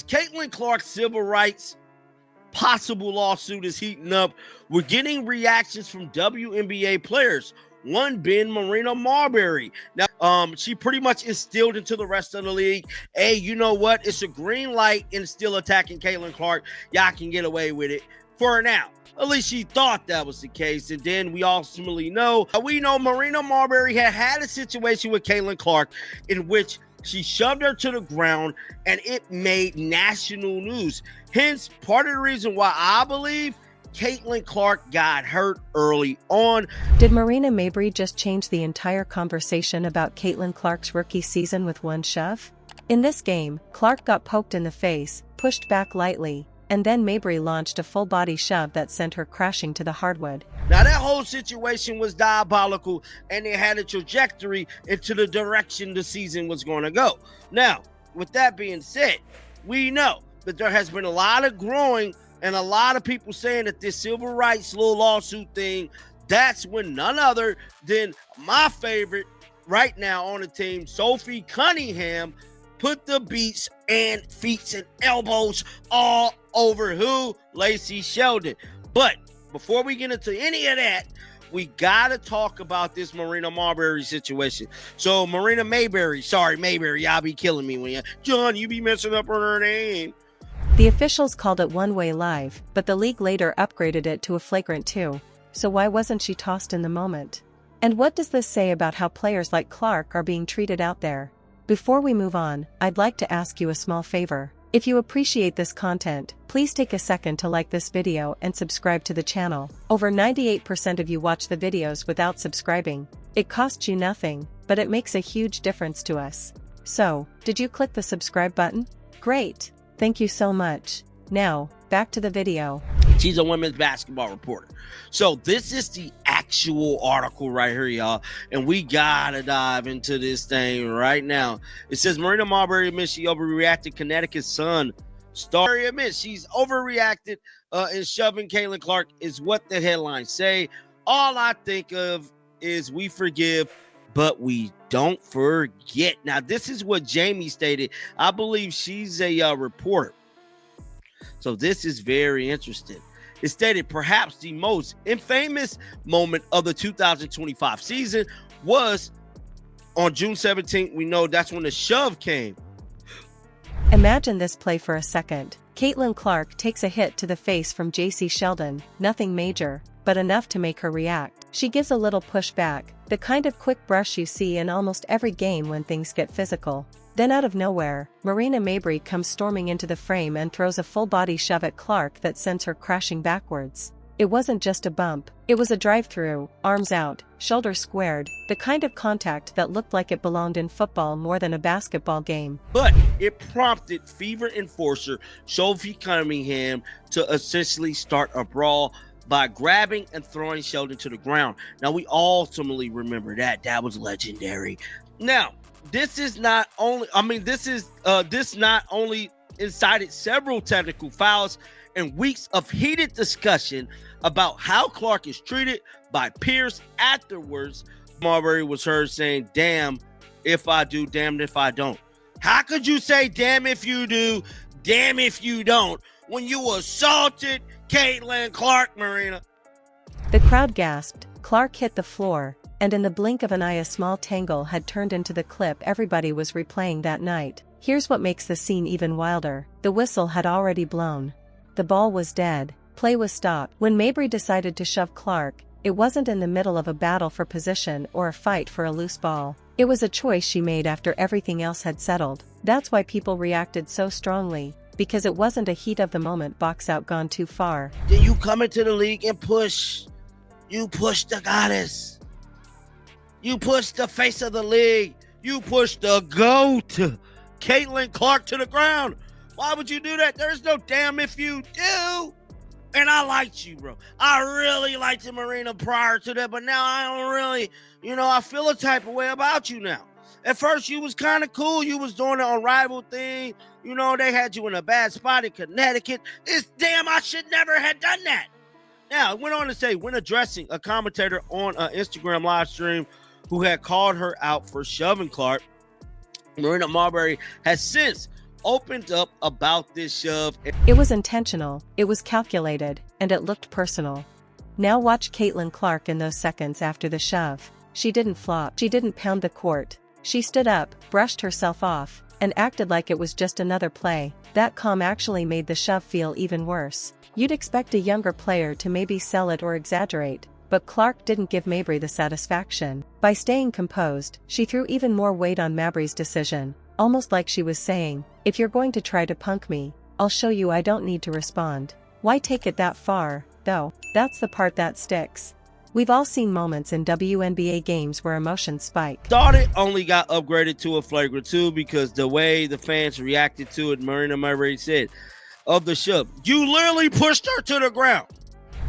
Caitlin Clark's civil rights possible lawsuit is heating up. We're getting reactions from WNBA players. One being Marina Mabrey. Now, she pretty much instilled into the rest of the league, hey, you know what? It's a green light and still attacking Caitlin Clark. Y'all can get away with it for now. At least she thought that was the case. And then we ultimately know, Marina Mabrey had a situation with Caitlin Clark in which she shoved her to the ground and it made national news. Hence, part of the reason why I believe Caitlin Clark got hurt early on. Did Marina Mabrey just change the entire conversation about Caitlin Clark's rookie season with one shove? In this game, Clark got poked in the face, pushed back lightly, and then Mabrey launched a full-body shove that sent her crashing to the hardwood. Now, that whole situation was diabolical, and it had a trajectory into the direction the season was going to go. Now, with that being said, we know that there has been a lot of growing and a lot of people saying that this civil rights little lawsuit thing, that's when none other than my favorite right now on the team, Sophie Cunningham, put the beats and feet and elbows all over who? Lacey Sheldon. But before we get into any of that, we got to talk about this Marina Mabrey situation. So Marina Mabrey, y'all be killing me when John, you be messing up on her name. The officials called it one-way live, but the league later upgraded it to a flagrant 2. So why wasn't she tossed in the moment? And what does this say about how players like Clark are being treated out there? Before we move on, I'd like to ask you a small favor. If you appreciate this content, please take a second to like this video and subscribe to the channel. Over 98% of you watch the videos without subscribing. It costs you nothing, but it makes a huge difference to us. So, did you click the subscribe button? Great! Thank you so much. Now, back to the video. She's a women's basketball reporter. So this is the actual article right here, y'all. And we gotta dive into this thing right now. It says Marina Mabrey admits she overreacted. Connecticut's Sun star admits she's overreacted in shoving Caitlin Clark is what the headlines say. All I think of is we forgive, but we don't forget. Now, this is what Jamie stated. I believe she's a reporter. So this is very interesting. It stated perhaps the most infamous moment of the 2025 season was on June 17th. We know that's when the shove came. Imagine this play for a second. Caitlin Clark takes a hit to the face from Lacey Sheldon, nothing major, but enough to make her react. She gives a little push back, the kind of quick brush you see in almost every game when things get physical. Then out of nowhere, Marina Mabrey comes storming into the frame and throws a full-body shove at Clark that sends her crashing backwards. It wasn't just a bump, it was a drive-through, arms out, shoulders squared, the kind of contact that looked like it belonged in football more than a basketball game. But it prompted Fever enforcer Sophie Cunningham to essentially start a brawl by grabbing and throwing Sheldon to the ground. Now, we ultimately remember that. That was legendary. Now, this not only incited several technical fouls and weeks of heated discussion about how Clark is treated by peers afterwards. Marbury was heard saying, damn if I do, damned if I don't. How could you say damn if you do, damn if you don't, when you assaulted Caitlin Clark, Marina? The crowd gasped, Clark hit the floor, and in the blink of an eye a small tangle had turned into the clip everybody was replaying that night. Here's what makes the scene even wilder. The whistle had already blown. The ball was dead. Play was stopped. When Mabrey decided to shove Clark, it wasn't in the middle of a battle for position or a fight for a loose ball. It was a choice she made after everything else had settled. That's why people reacted so strongly, because it wasn't a heat of the moment box out gone too far. Then you come into the league and push. You push the goddess. You push the face of the league. You push the GOAT, Caitlin Clark, to the ground. Why would you do that? There's no damn if you do. And I liked you, bro. I really liked you, Marina, prior to that. But now I don't really, I feel a type of way about you now. At first, you was kind of cool. You was doing the unrivaled thing. They had you in a bad spot in Connecticut. I should never have done that. Now, it went on to say, when addressing a commentator on an Instagram live stream who had called her out for shoving Clark, Marina Mabrey has since opened up about this shove. It was intentional, it was calculated, and it looked personal. Now watch Caitlin Clark in those seconds after the shove. She didn't flop, she didn't pound the court. She stood up, brushed herself off, and acted like it was just another play. That calm actually made the shove feel even worse. You'd expect a younger player to maybe sell it or exaggerate, but Clark didn't give Mabrey the satisfaction. By staying composed, she threw even more weight on Mabrey's decision, almost like she was saying, if you're going to try to punk me, I'll show you I don't need to respond. Why take it that far, though? That's the part that sticks. We've all seen moments in WNBA games where emotions spike. Thought it only got upgraded to a flagrant 2 because the way the fans reacted to it, Marina Mabrey said, of the shove, you literally pushed her to the ground.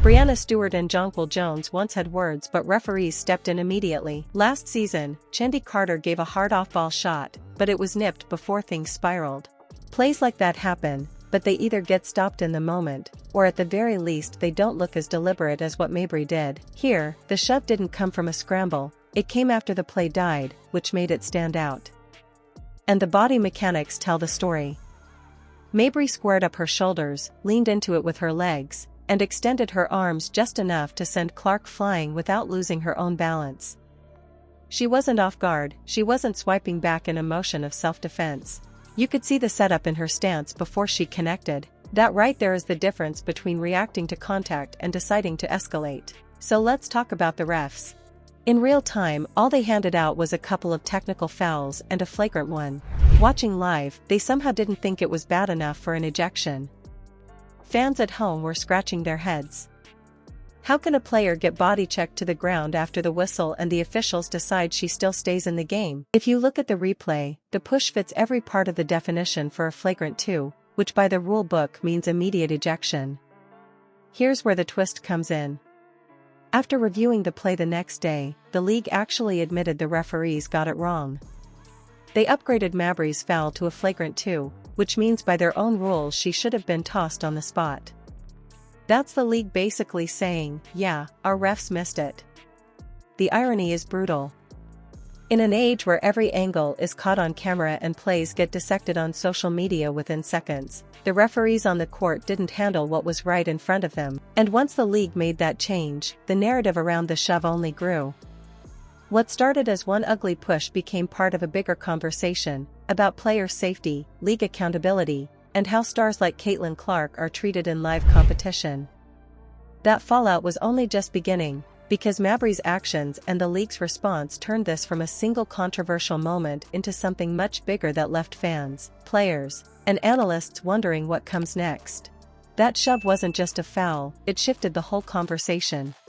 Breanna Stewart and Jonquil Jones once had words, but referees stepped in immediately. Last season, Chendi Carter gave a hard off-ball shot, but it was nipped before things spiraled. Plays like that happen, but they either get stopped in the moment, or at the very least they don't look as deliberate as what Mabrey did. Here, the shove didn't come from a scramble, it came after the play died, which made it stand out. And the body mechanics tell the story. Mabrey squared up her shoulders, leaned into it with her legs, and extended her arms just enough to send Clark flying without losing her own balance. She wasn't off guard, she wasn't swiping back in a motion of self-defense. You could see the setup in her stance before she connected. That right there is the difference between reacting to contact and deciding to escalate. So let's talk about the refs. In real time, all they handed out was a couple of technical fouls and a flagrant one. Watching live, they somehow didn't think it was bad enough for an ejection. Fans at home were scratching their heads. How can a player get body checked to the ground after the whistle and the officials decide she still stays in the game? If you look at the replay, the push fits every part of the definition for a flagrant 2, which by the rule book means immediate ejection. Here's where the twist comes in. After reviewing the play the next day, the league actually admitted the referees got it wrong. They upgraded Mabrey's foul to a flagrant 2, which means by their own rules she should have been tossed on the spot. That's the league basically saying, yeah, our refs missed it. The irony is brutal. In an age where every angle is caught on camera and plays get dissected on social media within seconds, the referees on the court didn't handle what was right in front of them. And once the league made that change, the narrative around the shove only grew. What started as one ugly push became part of a bigger conversation about player safety, league accountability, and how stars like Caitlin Clark are treated in live competition. That fallout was only just beginning, because Mabrey's actions and the league's response turned this from a single controversial moment into something much bigger that left fans, players, and analysts wondering what comes next. That shove wasn't just a foul, it shifted the whole conversation.